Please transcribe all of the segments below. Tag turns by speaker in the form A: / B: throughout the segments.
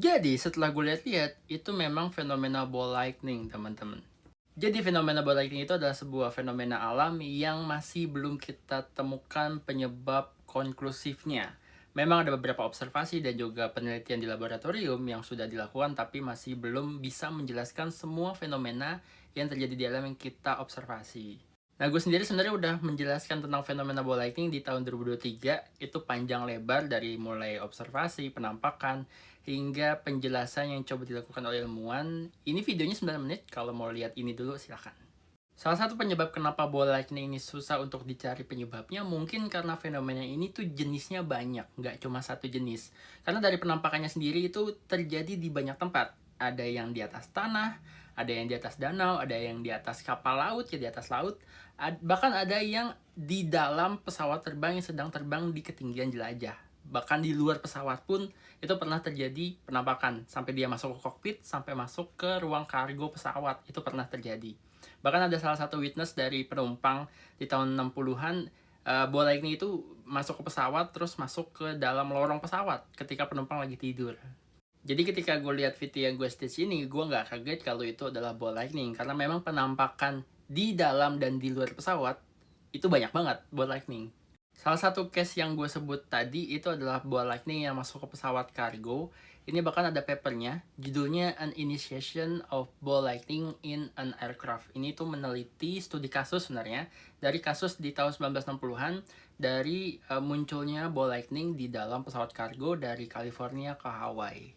A: Jadi setelah gue lihat-lihat, itu memang fenomena ball lightning, teman-teman. Jadi fenomena ball lightning itu adalah sebuah fenomena alam yang masih belum kita temukan penyebab konklusifnya. Memang ada beberapa observasi dan juga penelitian di laboratorium yang sudah dilakukan, tapi masih belum bisa menjelaskan semua fenomena yang terjadi di alam yang kita observasi. Nah, gue sendiri sebenarnya udah menjelaskan tentang fenomena ball lightning di tahun 2023. Itu panjang lebar dari mulai observasi, penampakan, hingga penjelasan yang coba dilakukan oleh ilmuwan. Ini videonya 9 menit, kalau mau lihat ini dulu silahkan. Salah satu penyebab kenapa ball lightning ini susah untuk dicari penyebabnya mungkin karena fenomena ini tuh jenisnya banyak, nggak cuma satu jenis. Karena dari penampakannya sendiri itu terjadi di banyak tempat. Ada yang di atas tanah, ada yang di atas danau, ada yang di atas kapal laut, ya di atas laut. Bahkan ada yang di dalam pesawat terbang yang sedang terbang di ketinggian jelajah. Bahkan di luar pesawat pun itu pernah terjadi penampakan. Sampai dia masuk ke kokpit, sampai masuk ke ruang kargo pesawat. Itu pernah terjadi. Bahkan ada salah satu witness dari penumpang di tahun 60-an, ball lightning itu masuk ke pesawat, terus masuk ke dalam lorong pesawat ketika penumpang lagi tidur. Jadi ketika gue lihat video yang gue stitch ini, gue nggak kaget kalau itu adalah ball lightning. Karena memang penampakan di dalam dan di luar pesawat, itu banyak banget ball lightning. Salah satu case yang gue sebut tadi itu adalah ball lightning yang masuk ke pesawat kargo. Ini bahkan ada papernya, judulnya An Initiation of Ball Lightning in an Aircraft. Ini tuh meneliti studi kasus sebenarnya, dari kasus di tahun 1960-an, dari munculnya ball lightning di dalam pesawat kargo dari California ke Hawaii.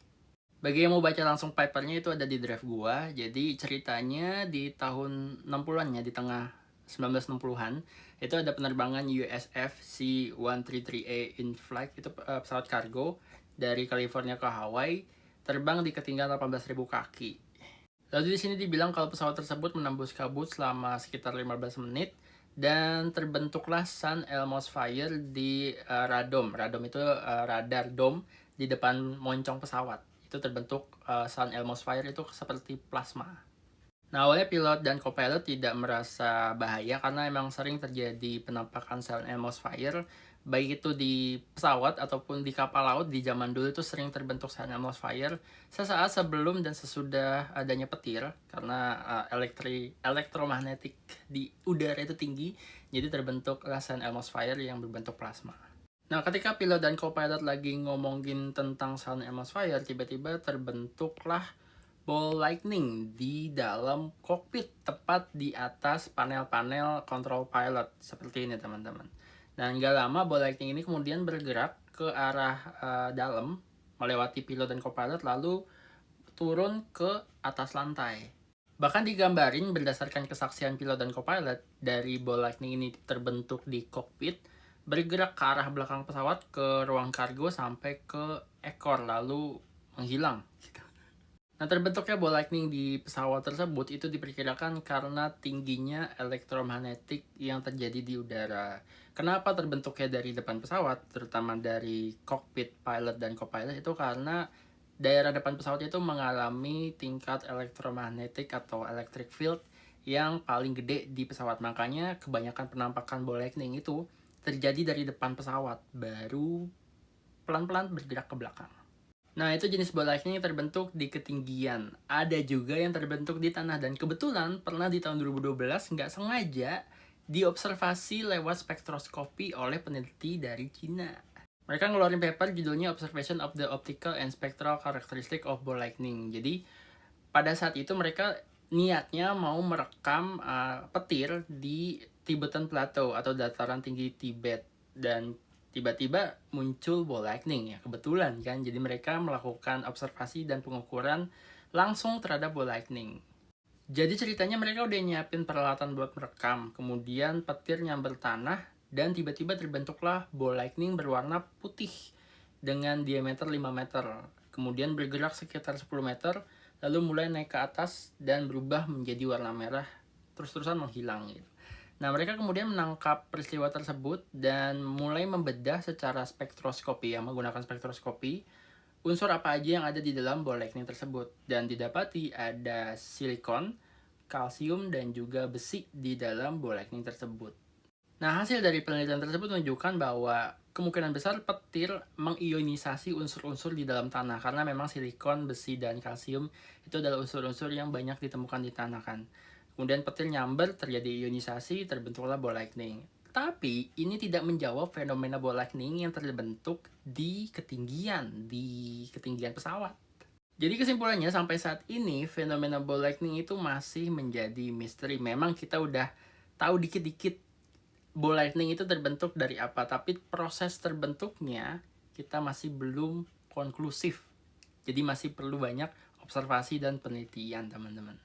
A: Bagi yang mau baca langsung papernya itu ada di drive gua. Jadi ceritanya di tahun 60-an ya, di tengah 1960-an, itu ada penerbangan USF C-133A in flight, itu pesawat kargo dari California ke Hawaii, terbang di ketinggian 18.000 kaki. Lalu di sini dibilang kalau pesawat tersebut menembus kabut selama sekitar 15 menit dan terbentuklah Sun Elmo's Fire di radom. Radom itu radar dome di depan moncong pesawat. Itu terbentuk Sun Elmo's Fire itu seperti plasma. Nah, awalnya pilot dan co-pilot tidak merasa bahaya karena emang sering terjadi penampakan Sun Elmo's Fire, baik itu di pesawat ataupun di kapal laut. Di zaman dulu itu sering terbentuk Sun Elmo's Fire sesaat sebelum dan sesudah adanya petir, karena elektromagnetik di udara itu tinggi, jadi terbentuk Sun Elmo's Fire yang berbentuk plasma. Nah, ketika pilot dan co-pilot lagi ngomongin tentang Sun Elmo's Fire, tiba-tiba terbentuklah ball lightning di dalam kokpit, tepat di atas panel-panel control pilot seperti ini, teman-teman. Dan gak lama ball lightning ini kemudian bergerak ke arah dalam, melewati pilot dan co-pilot, lalu turun ke atas lantai. Bahkan digambarin berdasarkan kesaksian pilot dan co-pilot, dari ball lightning ini terbentuk di kokpit, bergerak ke arah belakang pesawat ke ruang kargo sampai ke ekor, lalu menghilang. Nah, terbentuknya ball lightning di pesawat tersebut itu diperkirakan karena tingginya elektromagnetik yang terjadi di udara. Kenapa terbentuknya dari depan pesawat, terutama dari kokpit pilot dan co-pilot, itu karena daerah depan pesawat itu mengalami tingkat elektromagnetik atau electric field yang paling gede di pesawat. Makanya kebanyakan penampakan ball lightning itu terjadi dari depan pesawat, baru pelan-pelan bergerak ke belakang. Nah, itu jenis ball lightning yang terbentuk di ketinggian. Ada juga yang terbentuk di tanah, dan kebetulan pernah di tahun 2012 nggak sengaja diobservasi lewat spektroskopi oleh peneliti dari Cina. Mereka ngeluarin paper judulnya Observation of the Optical and Spectral Characteristic of Ball Lightning. Jadi pada saat itu mereka niatnya mau merekam petir di Tibetan Plateau atau dataran tinggi Tibet, dan tiba-tiba muncul ball lightning ya, kebetulan kan. Jadi mereka melakukan observasi dan pengukuran langsung terhadap ball lightning. Jadi ceritanya mereka udah nyiapin peralatan buat merekam, kemudian petir nyamber tanah dan tiba-tiba terbentuklah ball lightning berwarna putih dengan diameter 5 meter. Kemudian bergerak sekitar 10 meter, lalu mulai naik ke atas dan berubah menjadi warna merah, terus-terusan menghilang gitu. Nah, mereka kemudian menangkap peristiwa tersebut dan mulai membedah secara spektroskopi, menggunakan spektroskopi, unsur apa aja yang ada di dalam ball lightning tersebut. Dan didapati ada silikon, kalsium, dan juga besi di dalam ball lightning tersebut. Nah, hasil dari penelitian tersebut menunjukkan bahwa kemungkinan besar petir mengionisasi unsur-unsur di dalam tanah karena memang silikon, besi, dan kalsium itu adalah unsur-unsur yang banyak ditemukan di tanah kan. Kemudian petir nyamber, terjadi ionisasi, terbentuklah ball lightning. Tapi ini tidak menjawab fenomena ball lightning yang terbentuk di ketinggian pesawat. Jadi kesimpulannya sampai saat ini fenomena ball lightning itu masih menjadi misteri. Memang kita udah tahu dikit-dikit ball lightning itu terbentuk dari apa, tapi proses terbentuknya kita masih belum konklusif. Jadi masih perlu banyak observasi dan penelitian, teman-teman.